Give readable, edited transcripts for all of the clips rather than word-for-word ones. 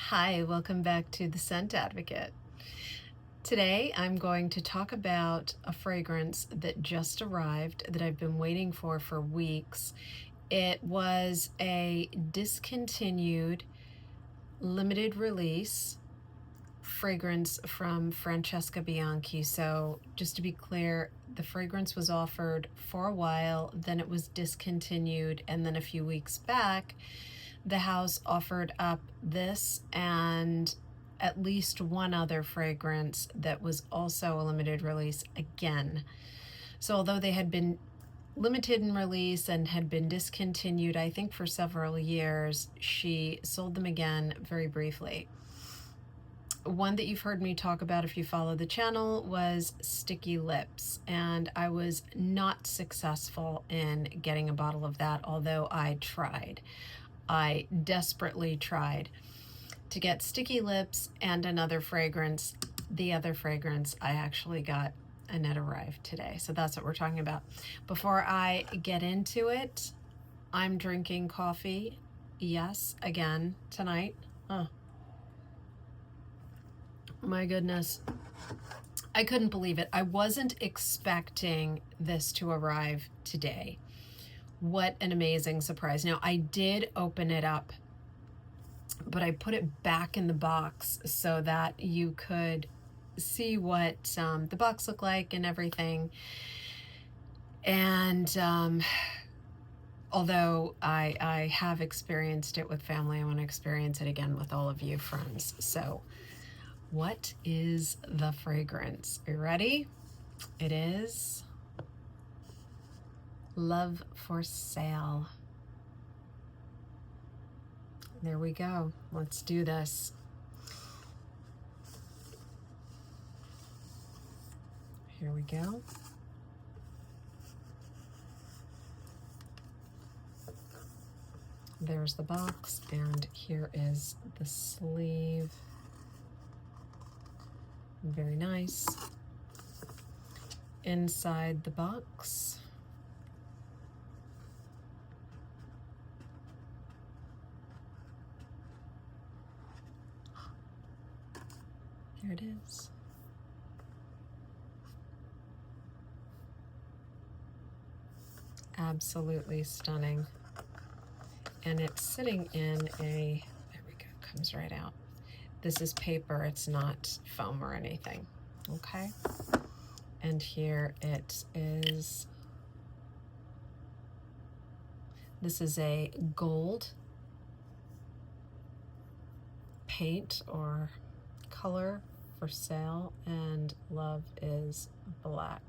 Hi, welcome back to The Scent Advocate. Today I'm going to talk about a fragrance that just arrived that I've been waiting for weeks. It was a discontinued limited release fragrance from Francesca Bianchi. So just to be clear, the fragrance was offered for a while, then it was discontinued, and then a few weeks back the house offered up this and at least one other fragrance that was also a limited release again. So although they had been limited in release and had been discontinued, I think for several years, she sold them again very briefly. One that you've heard me talk about if you follow the channel was Sticky Lips, and I was not successful in getting a bottle of that, although I tried. I desperately tried to get Sticky Lips and another fragrance. The other fragrance I actually got, and it arrived today. So that's what we're talking about. Before I get into it, I'm drinking coffee. Yes, again, tonight. Oh, my goodness. I couldn't believe it. I wasn't expecting this to arrive today. What an amazing surprise. Now, I did open it up, but I put it back in the box so that you could see what the box looked like and everything. And although I have experienced it with family, I want to experience it again with all of you friends. So what is the fragrance? Are you ready? It is Love for Sale. There we go. Let's do this. Here we go. There's the box, and here is the sleeve. Very nice. Inside the box, there it is. Absolutely stunning. And it's sitting in a, there we go, comes right out. This is paper, it's not foam or anything, okay? And here it is. This is a gold paint or color for sale, and love is black.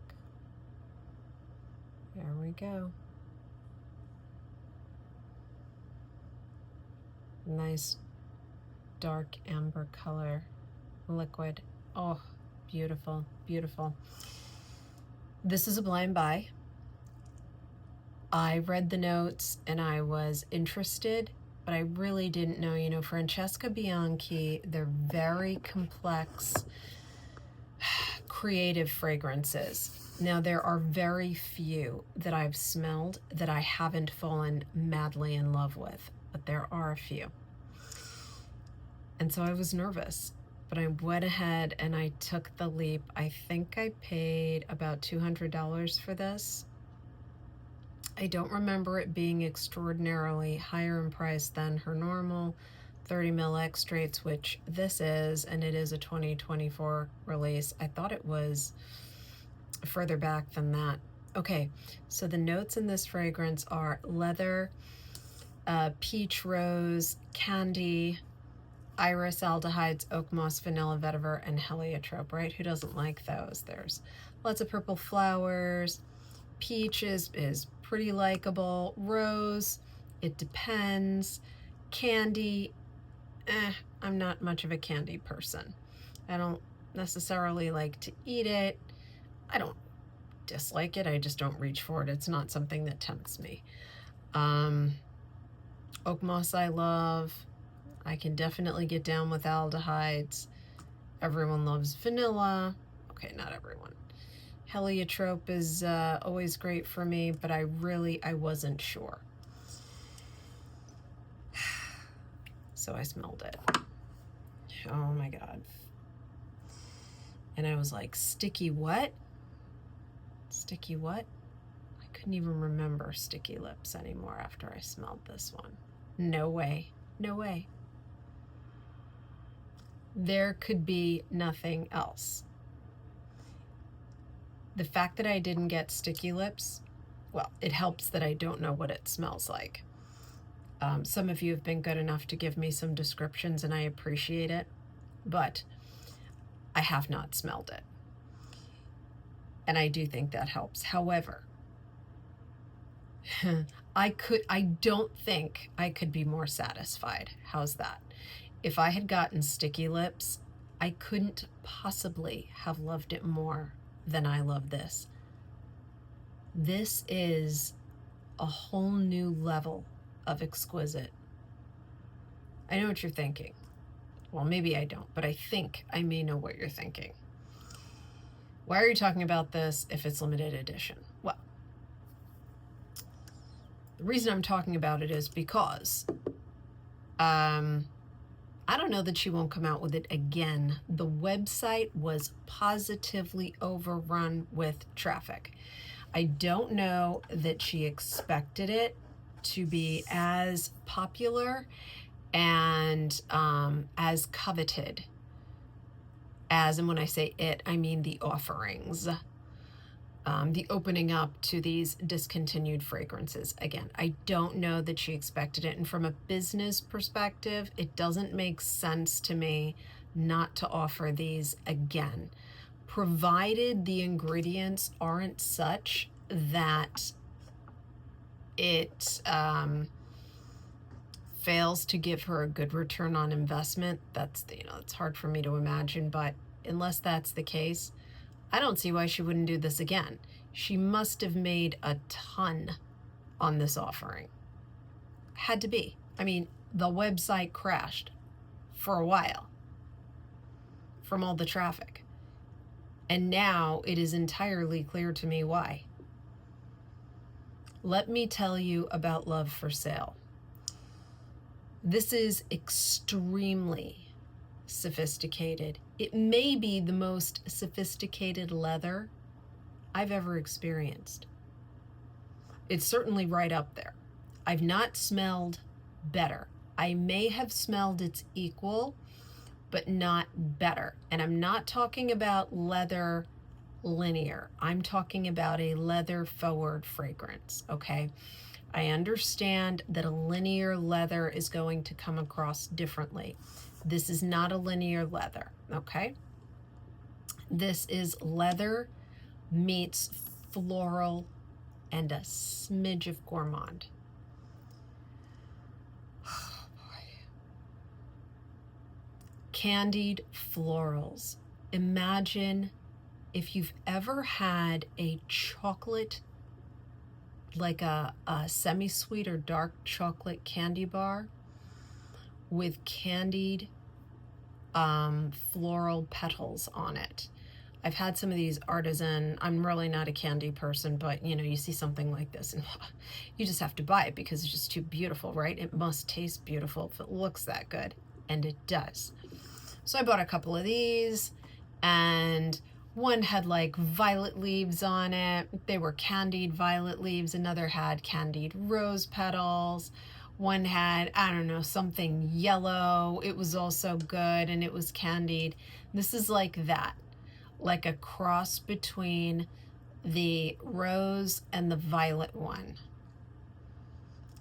There we go. Nice dark amber color, liquid. Oh, beautiful, beautiful. This is a blind buy. I read the notes and I was interested, but I really didn't know, you know, Francesca Bianchi, they're very complex, creative fragrances. Now, there are very few that I've smelled that I haven't fallen madly in love with, but there are a few. And so I was nervous, but I went ahead and I took the leap. I think I paid about $200 for this. I don't remember it being extraordinarily higher in price than her normal 30 ml extracts, which this is, and it is a 2024 release. I thought it was further back than that. Okay, so the notes in this fragrance are leather, peach rose, candy, iris aldehydes, oak moss, vanilla, vetiver, and heliotrope, right? Who doesn't like those? There's lots of purple flowers. Peach is pretty likable. Rose, it depends. Candy, I'm not much of a candy person. I don't necessarily like to eat it. I don't dislike it, I just don't reach for it. It's not something that tempts me. Oak moss I love. I can definitely get down with aldehydes. Everyone loves vanilla. Okay, not everyone. Heliotrope is always great for me, but I wasn't sure. So I smelled it. Oh my God. And I was like, sticky what? Sticky what? I couldn't even remember sticky lips anymore after I smelled this one. No way. No way. There could be nothing else. The fact that I didn't get sticky lips, well, it helps that I don't know what it smells like. Some of you have been good enough to give me some descriptions, and I appreciate it, but I have not smelled it. And I do think that helps. However, I don't think I could be more satisfied. How's that? If I had gotten sticky lips, I couldn't possibly have loved it more than I love this. This is a whole new level of exquisite. I know what you're thinking. Well, maybe I don't, but I think I may know what you're thinking. Why are you talking about this if it's limited edition? Well, the reason I'm talking about it is because I don't know that she won't come out with it again. The website was positively overrun with traffic. I don't know that she expected it to be as popular and as coveted as, and when I say it, I mean the offerings, the opening up to these discontinued fragrances. Again, I don't know that she expected it. And from a business perspective, it doesn't make sense to me not to offer these again, provided the ingredients aren't such that it fails to give her a good return on investment. That's, it's hard for me to imagine, but unless that's the case, I don't see why she wouldn't do this again. She must have made a ton on this offering. Had to be. I mean, the website crashed for a while from all the traffic. And now it is entirely clear to me why. Let me tell you about Love for Sale. This is extremely sophisticated. It may be the most sophisticated leather I've ever experienced. It's certainly right up there. I've not smelled better. I may have smelled its equal, but not better. And I'm not talking about leather linear. I'm talking about a leather forward fragrance, okay? I understand that a linear leather is going to come across differently. This is not a linear leather, okay? This is leather meets floral and a smidge of gourmand. Oh boy. Candied florals. Imagine if you've ever had a chocolate, like a semi-sweet or dark chocolate candy bar with candied floral petals on it. I've had some of these artisan, I'm really not a candy person, but you see something like this and you just have to buy it because it's just too beautiful, right? It must taste beautiful if it looks that good, and it does. So I bought a couple of these, and one had like violet leaves on it. They were candied violet leaves. Another had candied rose petals. One had, I don't know, something yellow. It was also good, and it was candied. This is like that, like a cross between the rose and the violet one.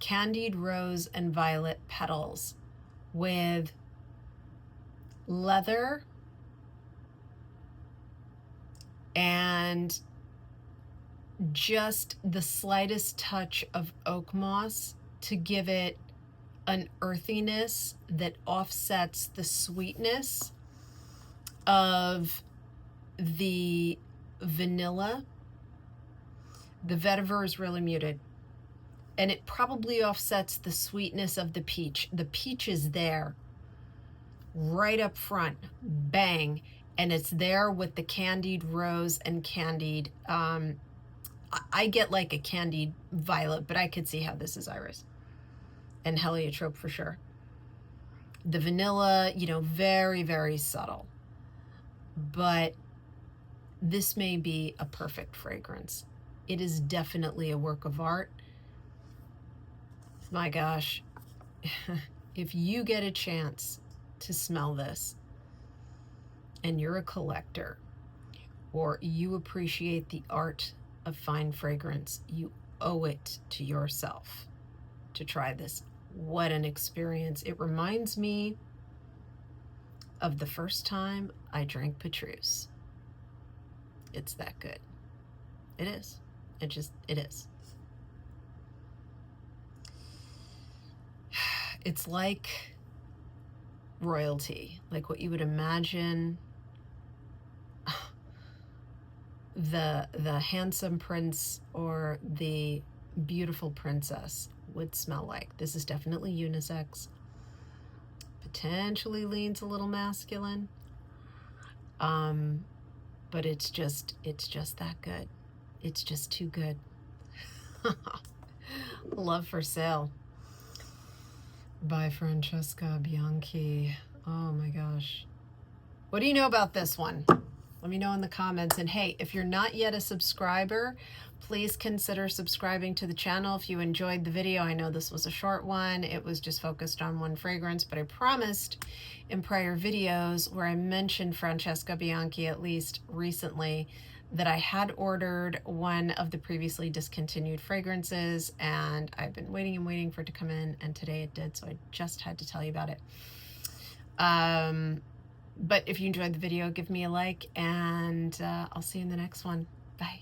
Candied rose and violet petals with leather and just the slightest touch of oak moss to give it an earthiness that offsets the sweetness of the vanilla. The vetiver is really muted, and it probably offsets the sweetness of the peach. The peach is there right up front, bang, and it's there with the candied rose and candied, I get like a candied violet, but I could see how this is iris and heliotrope for sure. The vanilla, you know, very, very subtle. But this may be a perfect fragrance. It is definitely a work of art. My gosh, if you get a chance to smell this and you're a collector or you appreciate the art of fine fragrance, you owe it to yourself to try this. What an experience. It reminds me of the first time I drank Petrus. It's that good. It is. It is. It's like royalty, like what you would imagine the handsome prince or the beautiful princess would smell like. This is definitely unisex. Potentially leans a little masculine. But it's just that good. It's just too good. Love for Sale by Francesca Bianchi. Oh my gosh. What do you know about this one? Let me know in the comments. And hey, if you're not yet a subscriber, please consider subscribing to the channel if you enjoyed the video. I know this was a short one. It was just focused on one fragrance, but I promised in prior videos where I mentioned Francesca Bianchi, at least recently, that I had ordered one of the previously discontinued fragrances, and I've been waiting and waiting for it to come in, and today it did, so I just had to tell you about it. But if you enjoyed the video, give me a like, and I'll see you in the next one. Bye.